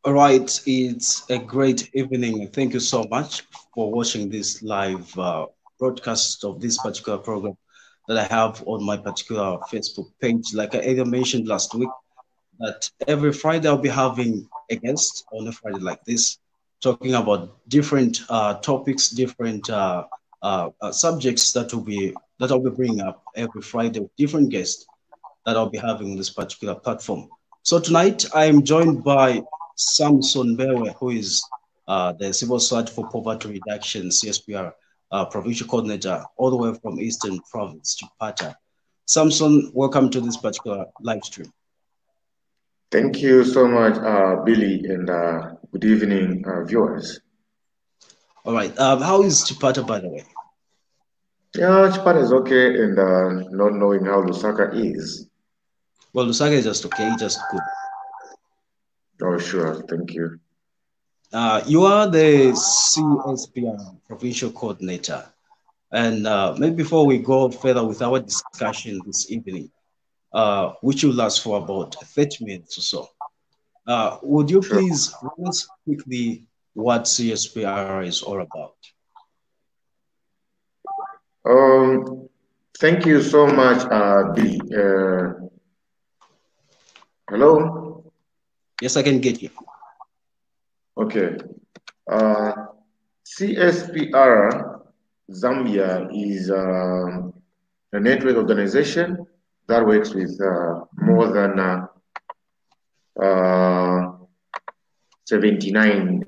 All right, it's a great evening. Thank you so much for watching this live broadcast of this particular program that I have on my particular Facebook page. Like I either mentioned last week, that every Friday I'll be having a guest on a Friday like this, talking about different topics, different subjects that I'll be bringing up every Friday with different guests that I'll be having on this particular platform. So tonight I am joined by Samson mbewe, who is the Civil Society for Poverty Reduction (CSPR) provincial coordinator, all the way from Eastern Province to Pata. Samson, welcome to this particular live stream. Thank you so much, Billy, and good evening, viewers. All right. How is Chipata, by the way? Yeah, Japan is okay, and not knowing how Lusaka is. Well, Lusaka is just okay, just good. Oh, sure. Thank you. You are the CSPR provincial coordinator. And maybe before we go further with our discussion this evening, which will last for about 30 minutes or so, would you Sure. please tell us quickly what CSPR is all about? Um, Thank you so much, Billy. Hello. Yes, I can get you. Okay. Uh, CSPR Zambia is a network organization that works with more than uh, 79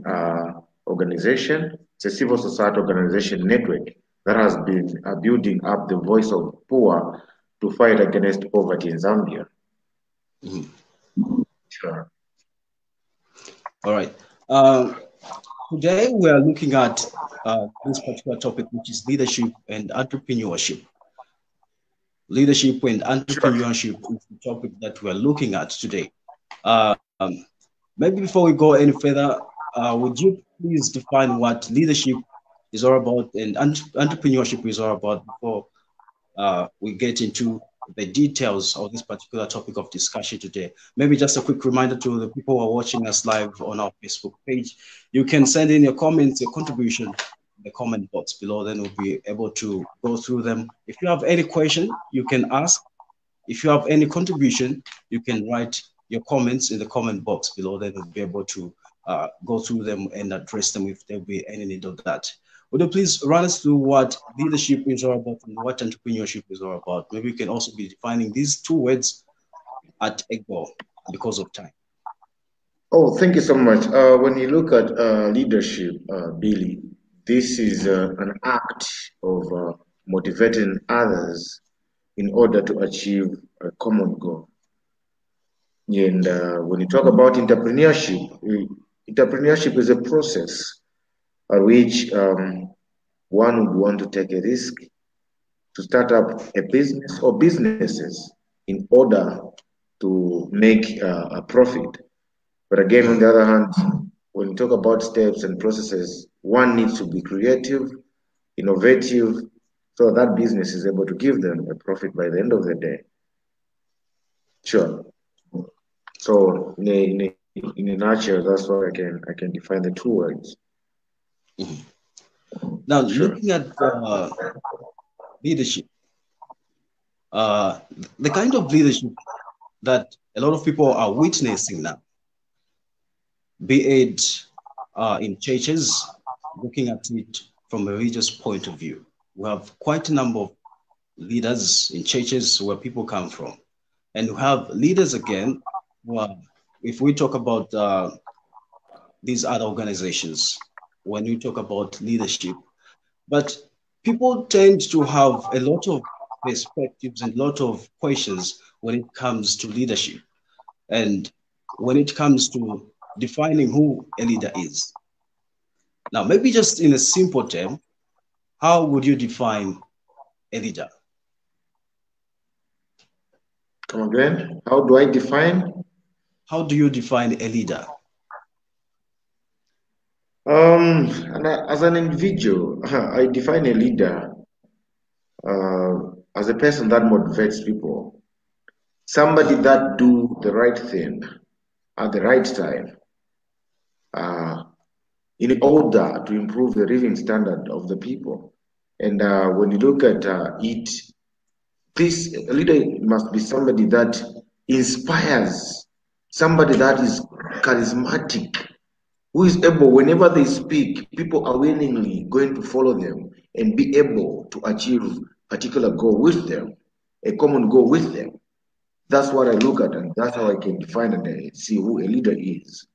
organization. It's a civil society organization network that has been building up the voice of poor to fight against poverty in Zambia. Mhm. Sure. All right. Today we are looking at this particular topic, which is leadership and entrepreneurship. Leadership and Sure. entrepreneurship is the topic that we're looking at today. Um, Maybe before we go any further, would you please define what leadership is all about and entrepreneurship is all about before we get into the details of this particular topic of discussion today? Maybe just a quick reminder to the people who are watching us live on our Facebook page. You can send in your comments, your contribution in the comment box below, then we'll be able to go through them. If you have any question, you can ask. If you have any contribution, you can write your comments in the comment box below. Then we'll be able to go through them and address them if there be any need of that. Would you please run us through what leadership is all about and what entrepreneurship is all about? Maybe we can also be defining these two words at a go because of time. Oh, thank you so much. When you look at leadership, Billy, this is an act of motivating others in order to achieve a common goal. And when you talk about entrepreneurship, entrepreneurship is a process at which one would want to take a risk to start up a business or businesses in order to make a profit. But again, on the other hand, when you talk about steps and processes, one needs to be creative, innovative, so that business is able to give them a profit by the end of the day. Sure. So in a nutshell, that's what I can define the two words. Mhm. Now, Sure. looking at leadership, uh, the kind of leadership that a lot of people are witnessing now, be it in churches, looking at it from a religious point of view. We have quite a number of leaders in churches where people come from. And we have leaders again, well, if we talk about these other organizations, when we talk about leadership, but people tend to have a lot of perspectives and a lot of questions when it comes to leadership and when it comes to defining who a leader is. Now, maybe just in a simple term, how would you define a leader? Come again? How do I define? How do you define a leader? As an individual, I define a leader as a person that motivates people, somebody that do the right thing at the right time, in order to improve the living standard of the people. And when you look at it, this leader must be somebody that inspires, somebody that is charismatic, who is able, whenever they speak, people are willingly going to follow them and be able to achieve a particular goal with them, a common goal with them. That's what I look at, and that's how I can define and see who a leader is.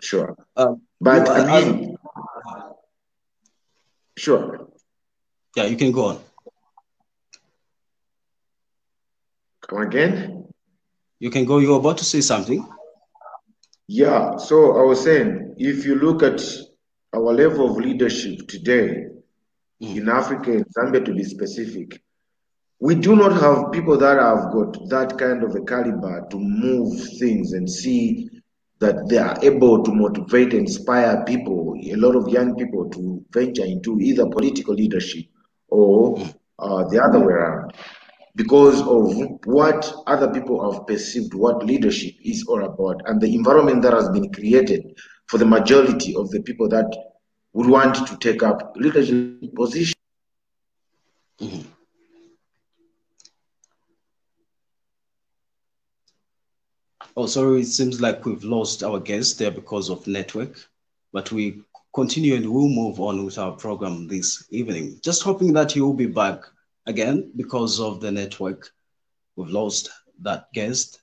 Sure. But I mean, sure. Yeah, you can go on. Come again? You can go. You're about to say something. Yeah, so I was saying, if you look at our level of leadership today in Africa, in Zambia to be specific, we do not have people that have got that kind of a caliber to move things and see that they are able to motivate and inspire people, a lot of young people, to venture into either political leadership or the other way around, because of what other people have perceived what leadership is all about and the environment that has been created for the majority of the people that would want to take up leadership positions. Oh, sorry, it seems like we've lost our guest there because of network, but we continue and we'll move on with our program this evening. Just hoping that you will be back again because of the network. We've lost that guest.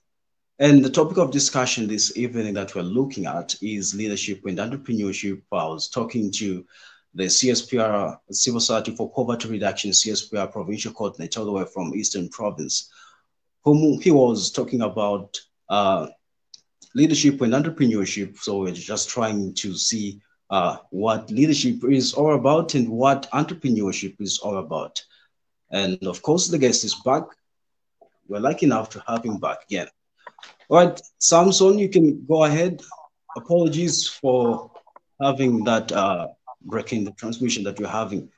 And the topic of discussion this evening that we're looking at is leadership and entrepreneurship. I was talking to the Cspr, Civil Society for Poverty Reduction, Cspr provincial coordinator all the way from Eastern Province, whom he was talking about leadership and entrepreneurship. So we're just trying to see what leadership is all about and what entrepreneurship is all about. And of course, the guest is back. We're lucky enough to have him back again. All right, Samson, you can go ahead. Apologies for having that breaking the transmission that you're having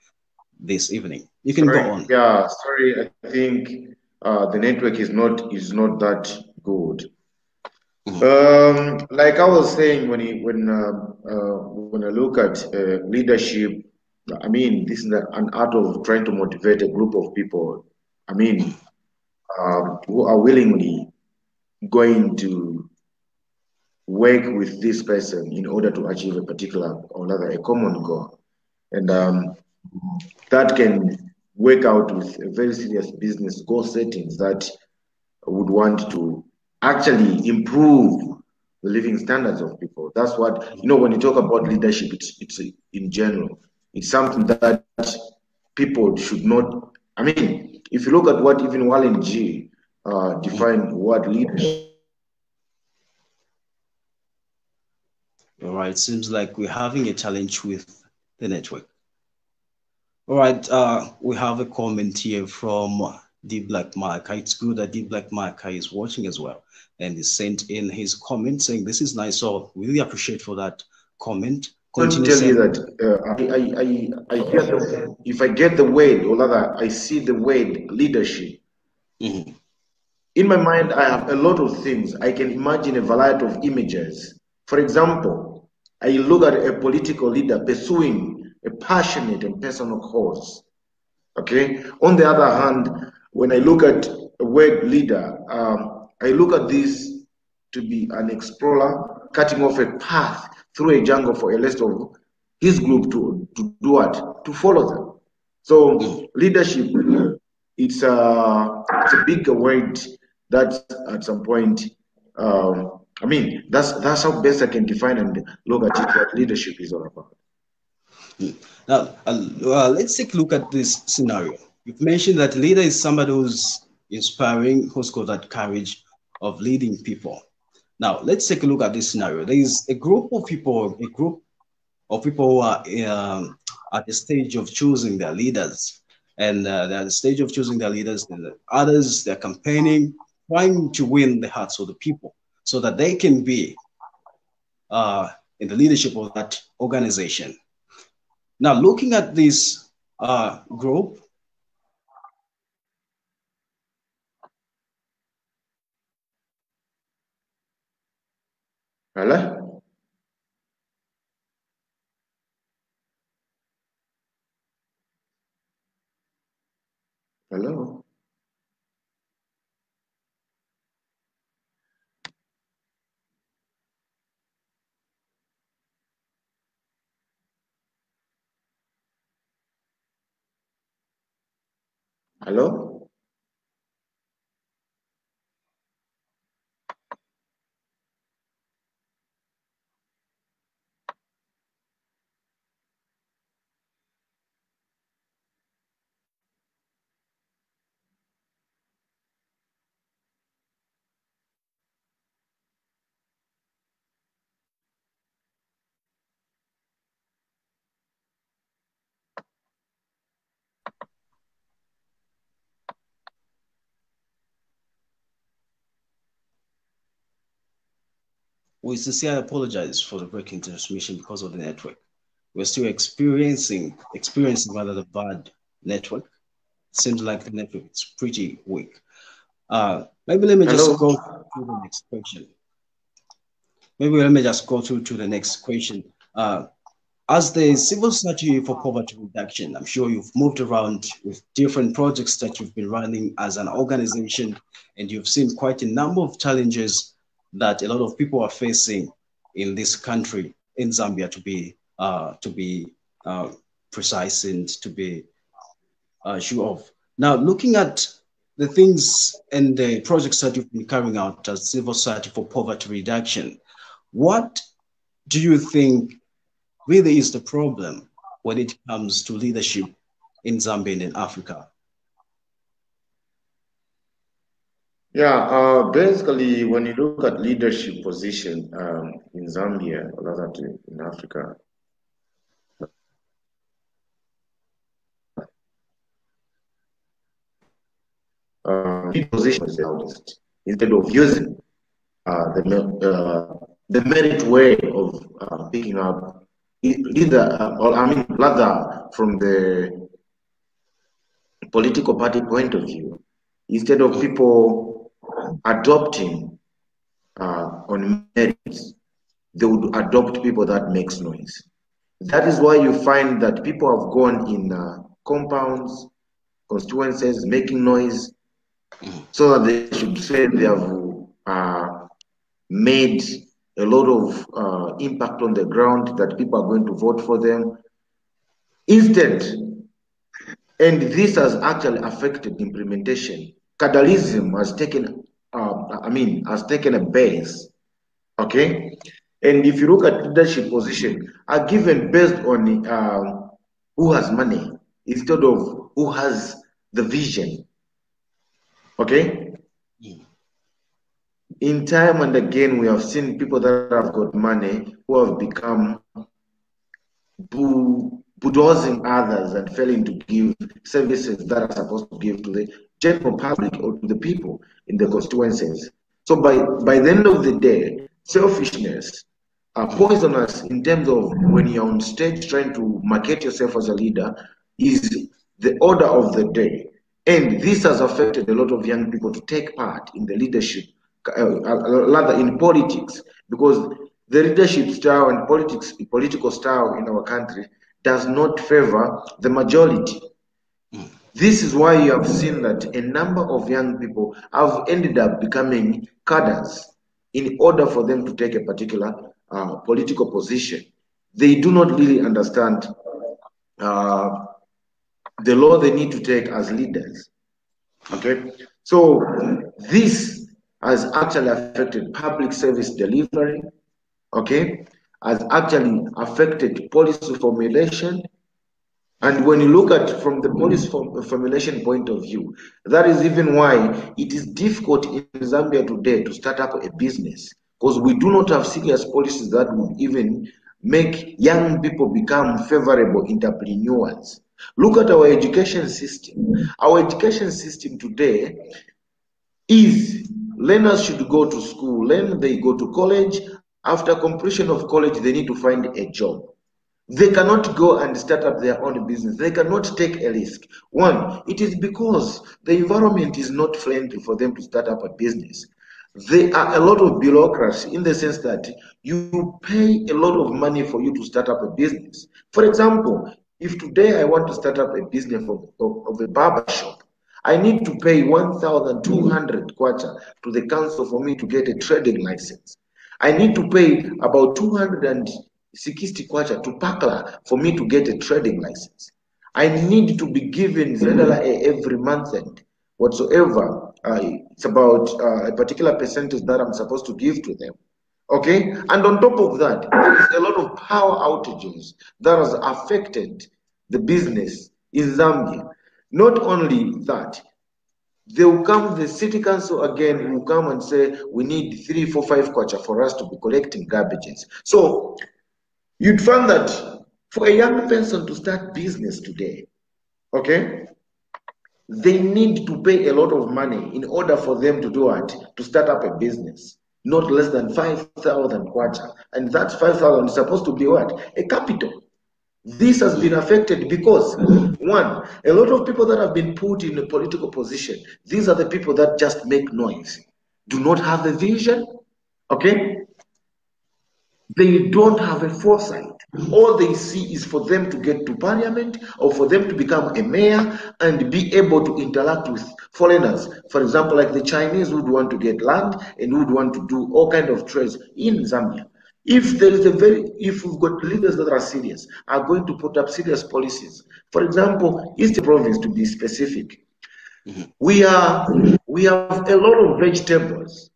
this evening. You can go on. Yeah, sorry. I think the network is not that good. Like I was saying, when I look at leadership, I mean, this is an art of trying to motivate a group of people. I mean, who are willingly going to work with this person in order to achieve a particular or rather a common goal, and that can work out with a very serious business goal settings that would want to actually improve the living standards of people. That's what, when you talk about leadership, it's in general. It's something that people should not, I mean, if you look at what even Warren G defined what leadership. All right, seems like we're having a challenge with the network. All right, we have a comment here from D Black Marker. It's good that D Black Marker is watching as well, and he sent in his comment saying this is nice. So we really appreciate for that comment. I tell you that I hear if I get the word, or rather I see the word leadership. In my mind, I have a lot of things. I can imagine a variety of images. For example, I look at a political leader pursuing a passionate and personal cause. Okay. On the other hand, when I look at a word leader, I look at this to be an explorer cutting off a path through a jungle for a rest of his group to do what? To follow them. So leadership, it's a bigger word that at some point, I mean, that's how best I can define and look at it, what leadership is all about. Now, let's take a look at this scenario. You've mentioned that leader is somebody who's inspiring, who's got that courage of leading people. Now, let's take a look at this scenario. There is a group of people who are at the stage of choosing their leaders. And they're at the stage of choosing their leaders, and the others, they're campaigning, trying to win the hearts of the people so that they can be in the leadership of that organization. Now, looking at this group, Hello? Hello? Hello? We sincerely apologize for the breaking transmission because of the network. We're still experiencing rather the bad network. Seems like the network is pretty weak. Maybe let me just Hello? go to the next question. Maybe let me just go through to the next question. As the civil society for poverty reduction, I'm sure you've moved around with different projects that you've been running as an organization, and you've seen quite a number of challenges that a lot of people are facing in this country, in Zambia, to be precise and to be sure of. Now, looking at the things and the projects that you've been carrying out as civil society for poverty reduction, what do you think really is the problem when it comes to leadership in Zambia and in Africa? Yeah, basically, when you look at leadership position in Zambia, or rather in Africa, position is the loudest. Instead of using the merit way of picking up either, or I mean, rather from the political party point of view, instead of people adopting on merits, they would adopt people that makes noise. That is why you find that people have gone in compounds, constituencies, making noise, so that they should say they have made a lot of impact on the ground, that people are going to vote for them. Instead, and this has actually affected implementation. Cadalism has taken, has taken a base, okay? And if you look at leadership position, are given based on who has money instead of who has the vision, okay? In time and again, we have seen people that have got money who have become bulldozing others and failing to give services that are supposed to give to the general public or to the people in the constituencies. So by the end of the day, selfishness are poisonous in terms of when you're on stage trying to market yourself as a leader is the order of the day. And this has affected a lot of young people to take part in the leadership, rather in politics, because the leadership style and political style in our country does not favor the majority. This is why you have seen that a number of young people have ended up becoming cadres in order for them to take a particular political position. They do not really understand the law they need to take as leaders. Okay, so this has actually affected public service delivery, okay, has actually affected policy formulation. And when you look at from the policy formulation point of view, that is even why it is difficult in Zambia today to start up a business, because we do not have serious policies that would even make young people become favorable entrepreneurs. Look at our education system. Our education system today is learners should go to school, then they go to college. After completion of college, they need to find a job. They cannot go and start up their own business. They cannot take a risk. One, it is because the environment is not friendly for them to start up a business. There are a lot of bureaucracy in the sense that you pay a lot of money for you to start up a business. For example, if today I want to start up a business of a barber shop, I need to pay 1,200 kwacha to the council for me to get a trading license. I need to pay about 260 kwacha to Pakla for me to get a trading license. I need to be given ZLA every month and whatsoever. It's about a particular percentage that I'm supposed to give to them. Okay, and on top of that, there is a lot of power outages that has affected the business in Zambia. Not only that, they will come, the city council again will come and say, we need 3, 4, 5 kwacha for us to be collecting garbages. So you'd find that for a young person to start business today, okay, they need to pay a lot of money in order for them to do what? To start up a business. Not less than 5,000 kwacha. And that 5,000 is supposed to be what? A capital. This has been affected because, one, a lot of people that have been put in a political position, these are the people that just make noise, do not have a vision, okay? They don't have a foresight. All they see is for them to get to parliament or for them to become a mayor and be able to interact with foreigners. For example, like the Chinese would want to get land and would want to do all kind of trades in Zambia. If there is if we've got leaders that are serious, are going to put up serious policies. For example, East Province, to be specific, we have a lot of vegetables,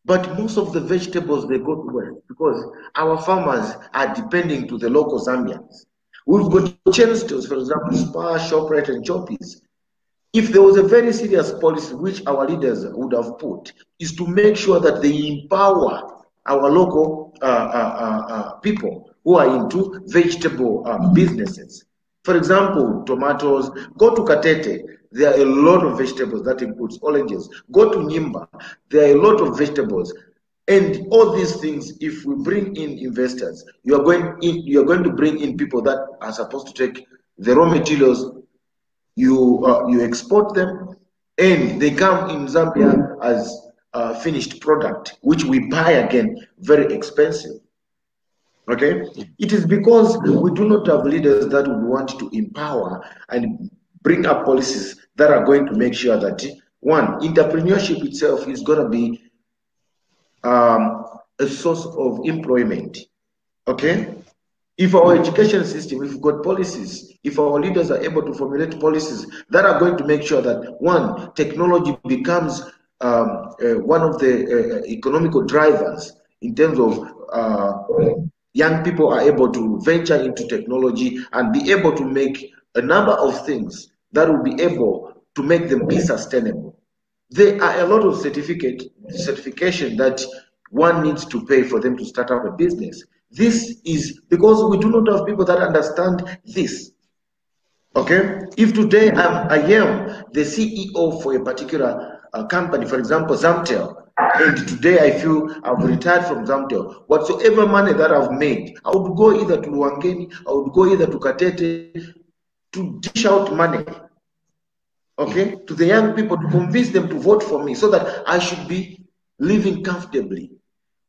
but most of the vegetables, they go to where? Because our farmers are depending to the local Zambians. We've got chain stores, for example, Spar, ShopRite, and Choppies. If there was a very serious policy which our leaders would have put, is to make sure that they empower our local people who are into vegetable businesses. For example, tomatoes. Go to Katete, there are a lot of vegetables that includes oranges. Go to Nyimba, there are a lot of vegetables. And all these things, if we bring in investors, you are going to bring in people that are supposed to take the raw materials, you export them, and they come in Zambia as finished product, which we buy again very expensive. Okay, it is because we do not have leaders that would want to empower and bring up policies that are going to make sure that, one, entrepreneurship itself is going to be a source of employment. Okay, if our education system, if we've got policies, if our leaders are able to formulate policies that are going to make sure that, one, technology becomes one of the economical drivers in terms of young people are able to venture into technology and be able to make a number of things that will be able to make them be sustainable. There are a lot of certification that one needs to pay for them to start up a business. This is because we do not have people that understand this. Okay, if today I am the CEO for a particular company, for example, Zamtel, and today I feel I've retired from Zamtel, whatsoever money that I've made, I would go either to Luangeni, I would go either to Katete to dish out money, okay, to the young people to convince them to vote for me so that I should be living comfortably.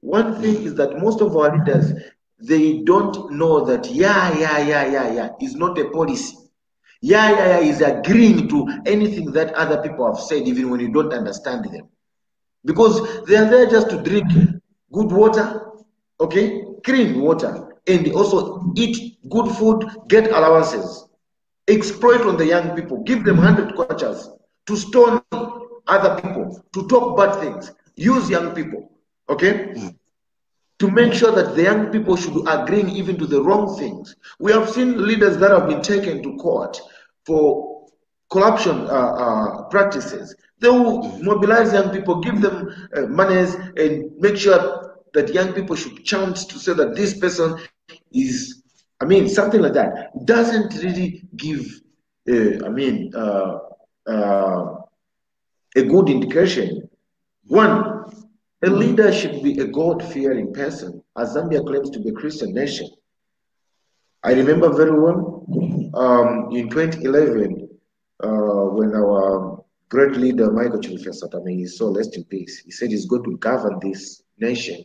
One thing is that most of our leaders, they don't know that is not a policy. Is agreeing to anything that other people have said, even when you don't understand them. Because they are there just to drink good water, okay, clean water, and also eat good food, get allowances, exploit on the young people, give them 100 kwachas to stone other people, to talk bad things, use young people, okay, to make sure that the young people should agree even to the wrong things. We have seen leaders that have been taken to court for corruption practices. They will mobilize young people, give them monies, and make sure that young people should chant to say that this person is, something like that. It doesn't really give, a good indication. One, a leader should be a God-fearing person, as Zambia claims to be a Christian nation. I remember very well in 2011, when our great leader Michael Chilufya, may his soul rest in peace, he said he's going to govern this nation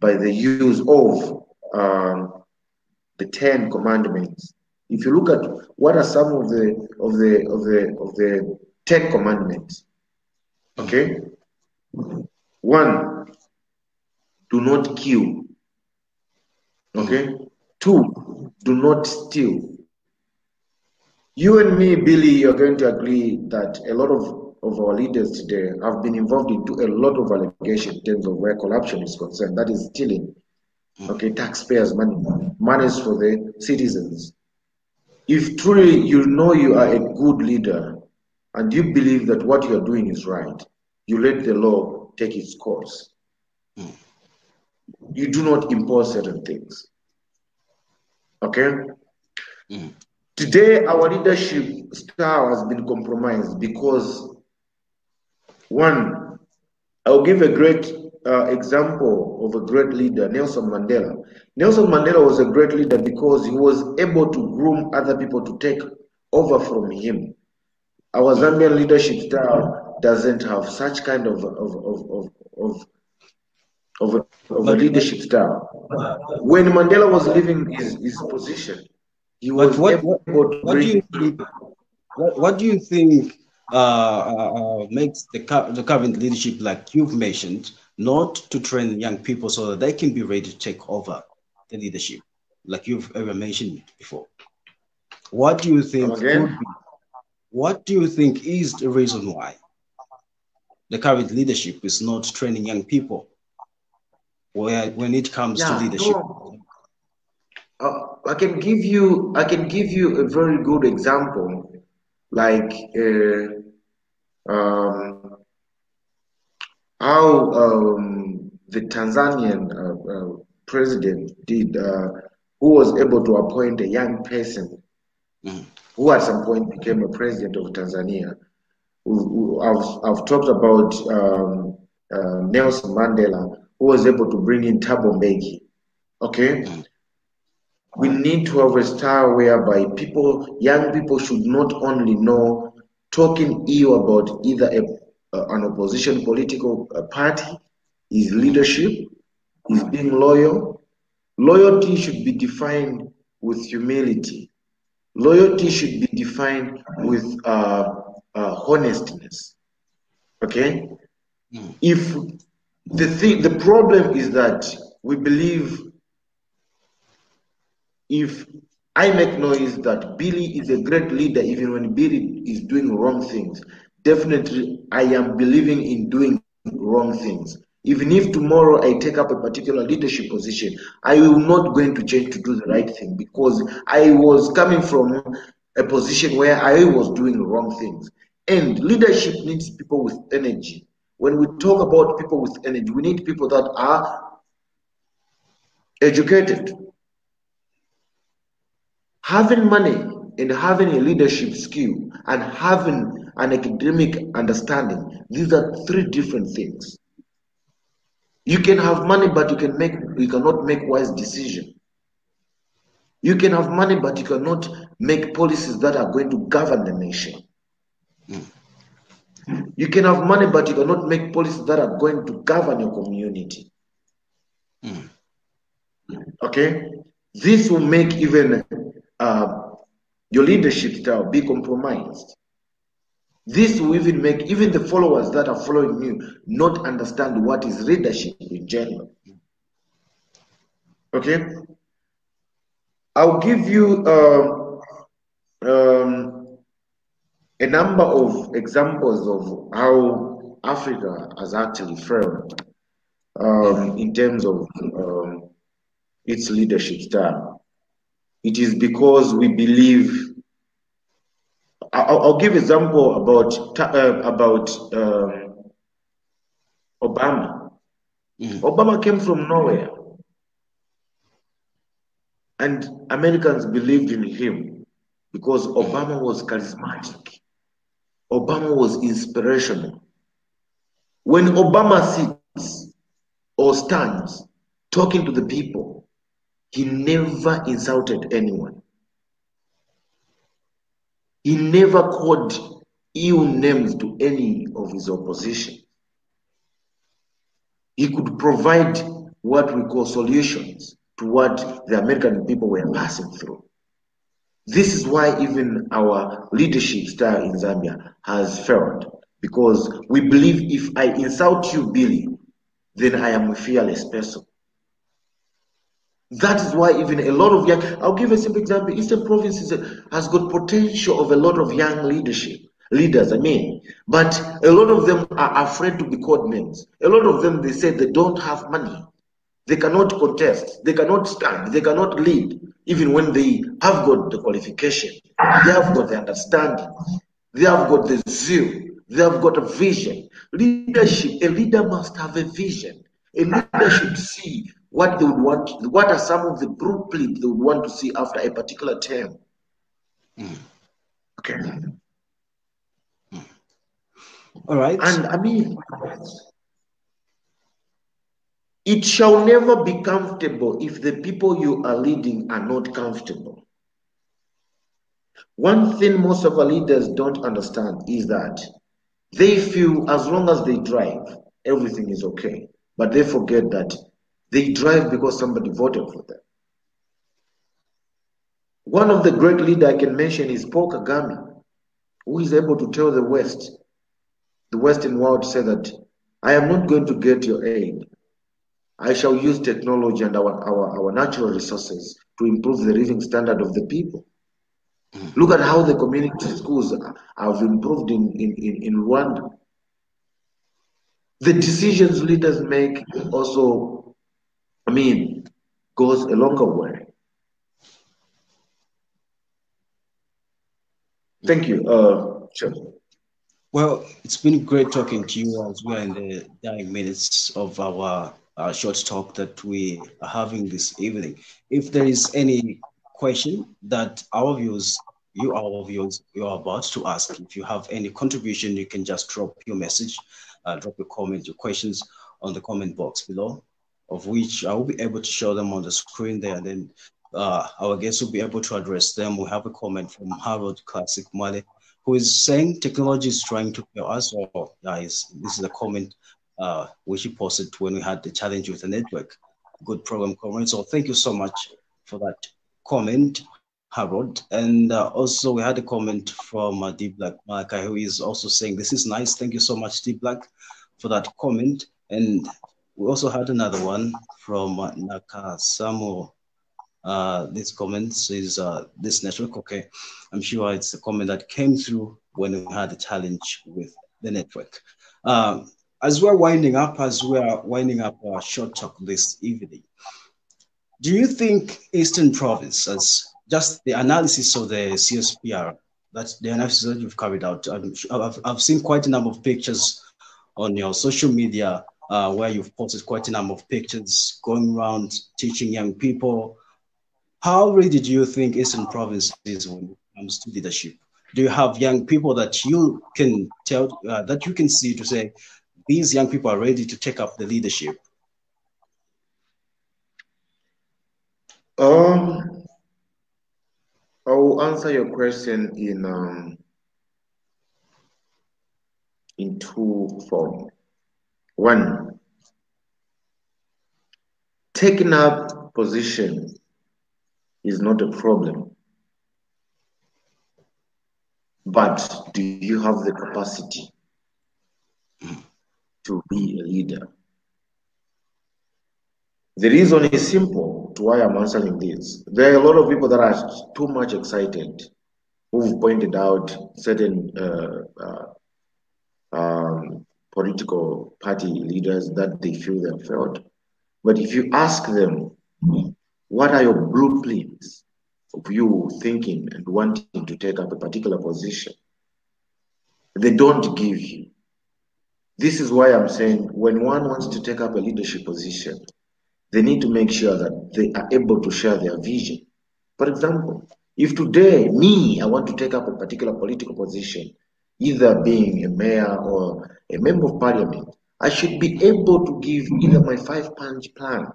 by the use of the 10 commandments. If you look at what are some of the 10 commandments, okay? 1, do not kill. Okay? 2, do not steal. You and me, Billy, are going to agree that a lot of our leaders today have been involved into a lot of allegations in terms of where corruption is concerned. That is stealing, okay, taxpayers' money, monies for the citizens. If truly you know you are a good leader and you believe that what you are doing is right, you let the law take its course. You do not impose certain things. Okay? Today, our leadership style has been compromised because, one, I'll give a great example of a great leader, Nelson Mandela. Nelson Mandela was a great leader because he was able to groom other people to take over from him. Our Zambian leadership style doesn't have such kind of a leadership style. When Mandela was leaving his position, he was able to bring. What do you think makes the current leadership, like you've mentioned, not to train young people so that they can be ready to take over the leadership, like you've ever mentioned before? What do you think could be? What do you think is the reason why the current leadership is not training young people when it comes to leadership? I can give you a very good example, like how the Tanzanian president did, who was able to appoint a young person who at some point became a president of Tanzania. I've talked about Nelson Mandela, who was able to bring in Thabo Mbeki. Okay? We need to have a style whereby young people should not only know talking ill about either an opposition political party, is leadership, is being loyal. Loyalty should be defined with humility. Loyalty should be defined with honestness. Okay? If the problem is that we believe if I make noise that Billy is a great leader, even when Billy is doing wrong things, definitely I am believing in doing wrong things. Even if tomorrow I take up a particular leadership position, I will not going to change to do the right thing because I was coming from a position where I was doing wrong things. And leadership needs people with energy. When we talk about people with energy, we need people that are educated. Having money and having a leadership skill and having an academic understanding, these are 3 different things. You can have money, but you cannot make wise decisions. You can have money, but you cannot make policies that are going to govern the nation. You can have money, but you cannot make policies that are going to govern your community. Okay? This will make even your leadership style be compromised. This will even make even the followers that are following you not understand what is leadership in general. Okay? I'll give you a number of examples of how Africa has actually failed in terms of its leadership style. It is because we believe. I'll give example about Obama. Obama came from nowhere, and Americans believed in him because Obama was charismatic. Obama was inspirational. When Obama sits or stands talking to the people, he never insulted anyone. He never called ill names to any of his opposition. He could provide what we call solutions to what the American people were passing through. This is why even our leadership style in Zambia has failed, because we believe if I insult you, Billy, then I am a fearless person. That is why even a lot of young, I'll give a simple example. Eastern Province has got potential of a lot of young leaders, but a lot of them are afraid to be called names. A lot of them, they say they don't have money. They cannot contest, they cannot stand, they cannot lead, even when they have got the qualification, they have got the understanding, they have got the zeal, they have got a vision. Leadership, a leader must have a vision. A leader should see what they would want, what are some of the blueprints they would want to see after a particular term. Okay. All right. And it shall never be comfortable if the people you are leading are not comfortable. One thing most of our leaders don't understand is that they feel as long as they drive, everything is okay. But they forget that they drive because somebody voted for them. One of the great leaders I can mention is Paul Kagame, who is able to tell the Western world, to say that I am not going to get your aid. I shall use technology and our natural resources to improve the living standard of the people. Look at how the community schools have improved in Rwanda. The decisions leaders make also, goes a longer way. Thank you. Sure. Well, it's been great talking to you as we are in the dying minutes of our short talk that we are having this evening. If there is any question that you are about to ask, if you have any contribution, you can just drop your message, drop your comment, your questions on the comment box below, of which I will be able to show them on the screen there, and then our guests will be able to address them. We have a comment from Harold Classic Male, who is saying technology is trying to kill us. Or guys, this is a comment which he posted when we had the challenge with the network. Good program, comment. So thank you so much for that comment, Harold. And also we had a comment from D Black Malachi, who is also saying this is nice. Thank you so much, D Black, for that comment. And we also had another one from Nakasamo. This comment says this network. Okay, I'm sure it's a comment that came through when we had a challenge with the network. As we are winding up our short talk this evening, do you think Eastern Province, as just the analysis of the Cspr, that's the analysis that you've carried out? I've seen quite a number of pictures on your social media where you've posted quite a number of pictures going around teaching young people. How ready do you think Eastern Province is when it comes to leadership? Do you have young people that you can tell, that you can see to say, these young people are ready to take up the leadership? I will answer your question in two forms. One, taking up position is not a problem, but do you have the capacity to be a leader? The reason is simple to why I'm answering this. There are a lot of people that are too much excited, who've pointed out certain political party leaders that they feel they have failed. But if you ask them, what are your blueprints of you thinking and wanting to take up a particular position, they don't give you. This is why I'm saying when one wants to take up a leadership position, they need to make sure that they are able to share their vision. For example, if today, I want to take up a particular political position, either being a mayor or a member of parliament, I should be able to give either my 5-punch plan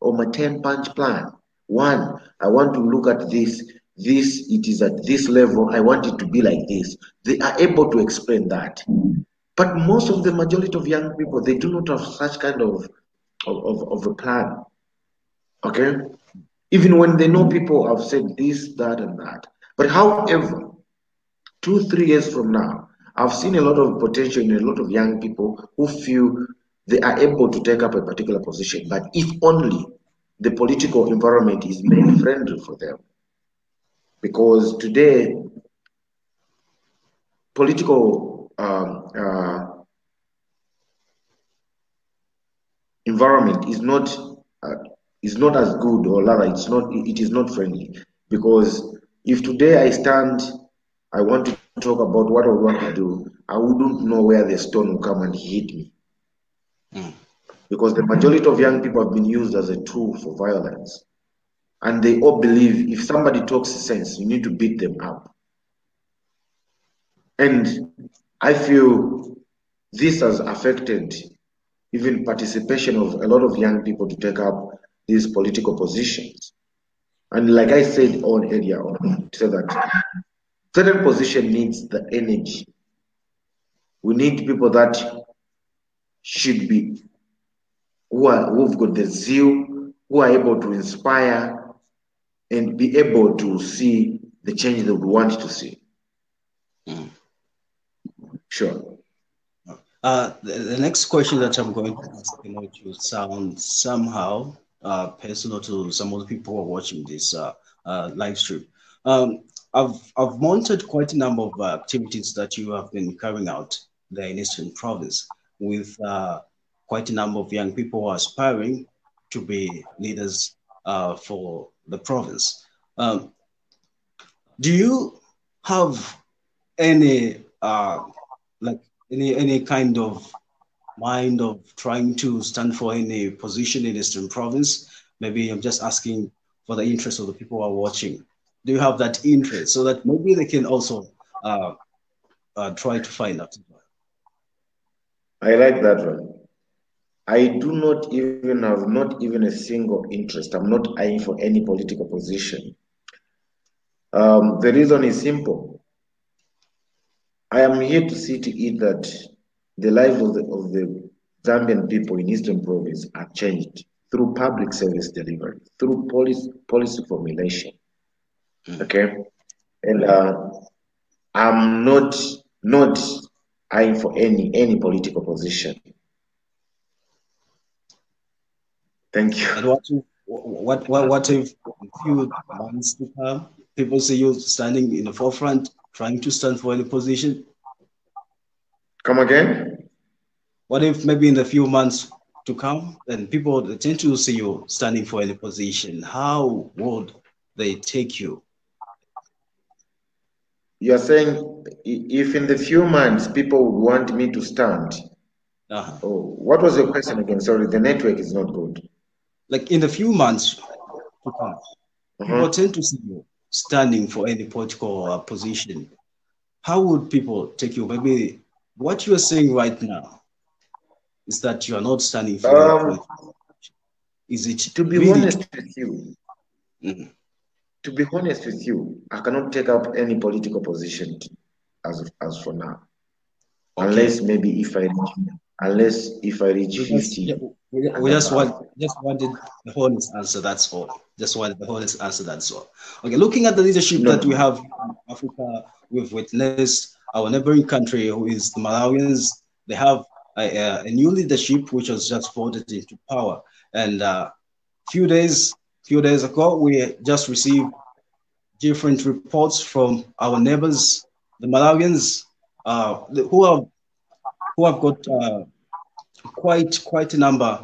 or my 10-punch plan. One, I want to look at this it is at this level, I want it to be like this. They are able to explain that. But most of the majority of young people, they do not have such kind of a plan. Okay? Even when they know people have said this, that, and that. But however, 2-3 years from now, I've seen a lot of potential in a lot of young people who feel they are able to take up a particular position, but if only the political environment is made friendly for them. Because today, political environment is not as good, or rather, it is not friendly. Because if today I want to talk about what I want to do, I wouldn't know where the stone will come and hit me. Because the majority of young people have been used as a tool for violence. And they all believe if somebody talks sense, you need to beat them up. And I feel this has affected even participation of a lot of young people to take up these political positions. And like I said earlier on, so that certain position needs the energy. We need people that should be who've got the zeal, who are able to inspire and be able to see the change that we want to see. Sure. The next question that I'm going to ask, to sound somehow personal to some of the people who are watching this live stream. I've monitored quite a number of activities that you have been carrying out there in Eastern Province with quite a number of young people who are aspiring to be leaders for the province. Do you have any any kind of mind of trying to stand for any position in Eastern Province? Maybe I'm just asking for the interest of the people who are watching. Do you have that interest so that maybe they can also try to find out? I like that one. I do not even have not even a single interest. I'm not eyeing for any political position. The reason is simple. I am here to see to it that the lives of the Zambian people in Eastern Province are changed through public service delivery, through policy formulation. Okay, and I'm not eyeing for any political position. Thank you. And what if a few months to come, people see you standing in the forefront, trying to stand for any position? Come again? What if maybe in the few months to come, then people tend to see you standing for any position? How would they take you? You're saying if in the few months people would want me to stand? Oh, what was your question again? Sorry, the network is not good. Like in the few months to come, people tend to see you standing for any political position. How would people take you? Maybe what you are saying right now is that you are not standing for any political position. Is it to be really honest with you? To be honest with you, I cannot take up any political position as for now, unless maybe if I reach 50. We just wanted the honest answer. That's all. Just wanted the honest answer. That's all. Okay. Looking at the leadership that we have in Africa, we've witnessed our neighboring country, who is the Malawians. They have a new leadership which was just voted into power, and few days ago, we just received different reports from our neighbors, the Malawians, who have got quite a number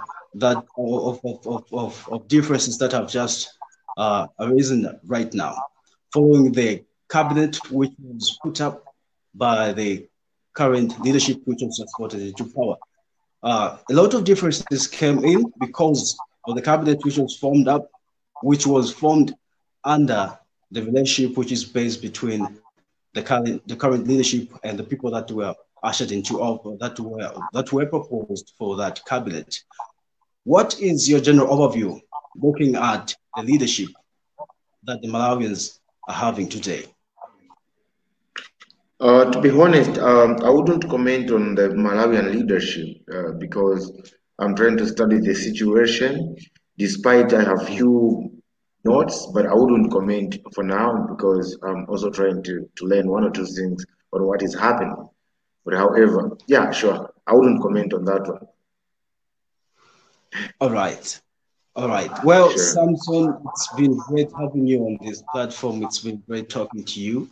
of differences that have just arisen right now, following the cabinet which was put up by the current leadership which was just voted into power. A lot of differences came in because of the cabinet which was formed under the relationship which is based between the current leadership and the people that were ushered into office, that were proposed for that cabinet. What is your general overview looking at the leadership that the Malawians are having today? To be honest, I wouldn't comment on the Malawian leadership because I'm trying to study the situation. Despite I have few notes, but I wouldn't comment for now because I'm also trying to learn one or two things on what is happening. But however, yeah, sure, I wouldn't comment on that one. All right. All right. Well, Sure. Samson, it's been great having you on this platform. It's been great talking to you,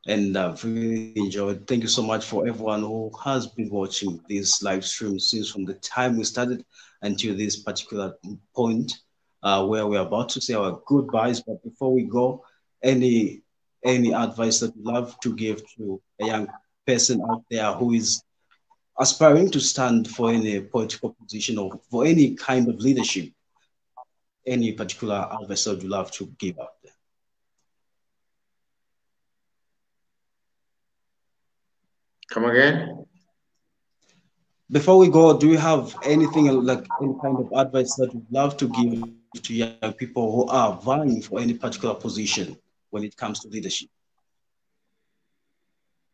and I've really enjoyed. Thank you so much for everyone who has been watching this live stream since from the time we started until this particular point, where we're about to say our goodbyes. But before we go, any any advice that you love to give to a young person out there who is aspiring to stand for any political position or for any kind of leadership, any particular advice that you love to give out there? Come again? Before we go, do you have anything like any kind of advice that you'd love to give to young people who are vying for any particular position when it comes to leadership?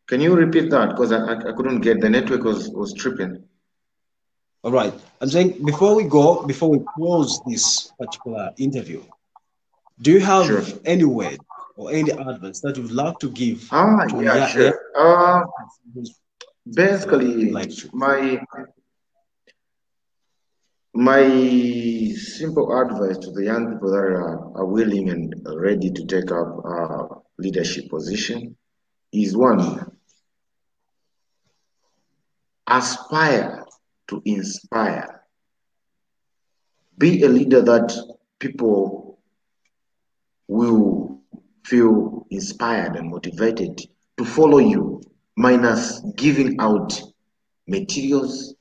Can you repeat that? Because I couldn't get the network was tripping. All right. I'm saying before we go, before we close this particular interview, do you Sure. have any word or any advice that you'd love to give Ah, to yeah, a sure. who's Basically, like to? my simple advice to the young people that are willing and ready to take up leadership position is one, aspire to inspire. Be a leader that people will feel inspired and motivated to follow you, minus giving out materials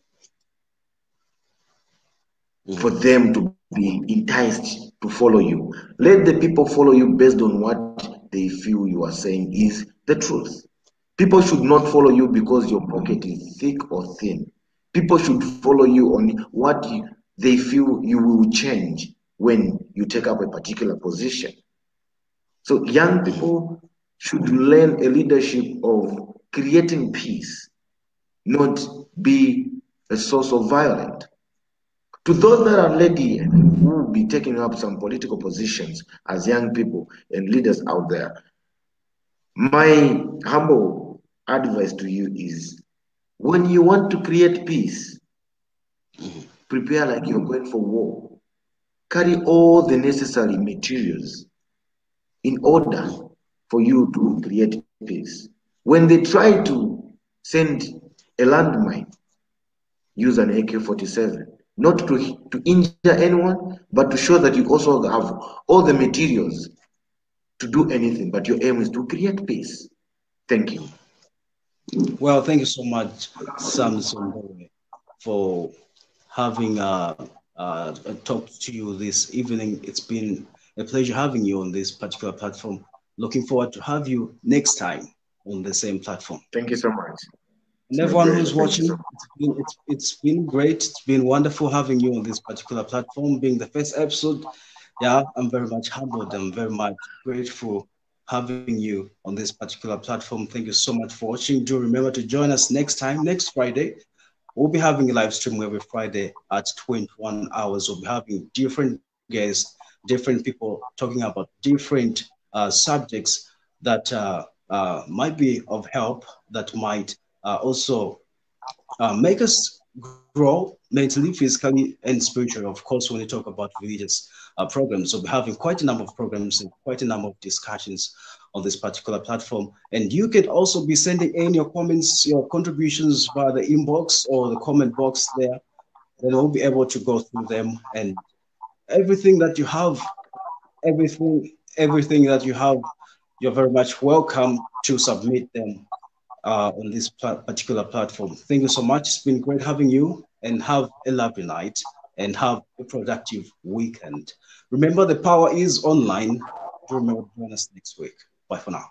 for them to be enticed to follow you. Let the people follow you based on what they feel you are saying is the truth. People should not follow you because your pocket is thick or thin. People should follow you on what they feel you will change when you take up a particular position. So young people should learn a leadership of creating peace, not be a source of violence. To those that are ready who will be taking up some political positions as young people and leaders out there, my humble advice to you is when you want to create peace, prepare like you're going for war. Carry all the necessary materials in order for you to create peace. When they try to send a landmine, use an AK-47, not to injure anyone, but to show that you also have all the materials to do anything, but your aim is to create peace. Thank you. Well, thank you so much, Samson, for having talked to you this evening. It's been a pleasure having you on this particular platform. Looking forward to have you next time on the same platform. Thank you so much. And It's my everyone pleasure. who's Thank you so watching, much. it's been great. It's been wonderful having you on this particular platform, being the first episode. Yeah, I'm very much humbled. I'm very much grateful having you on this particular platform. Thank you so much for watching. Do remember to join us next time, next Friday. We'll be having a live stream every Friday at 21 hours. We'll be having different guests, different people talking about different subjects that might be of help, that might also make us grow mentally, physically, and spiritually. Of course, when you talk about religious programs, so we're having quite a number of programs and quite a number of discussions on this particular platform. And you can also be sending in your comments, your contributions via the inbox or the comment box there. Then we'll be able to go through them, and everything that you have, everything that you have, you're very much welcome to submit them on this particular platform. Thank you so much. It's been great having you, and have a lovely night and have a productive weekend. Remember, the power is online. Do remember to join us next week. Bye for now.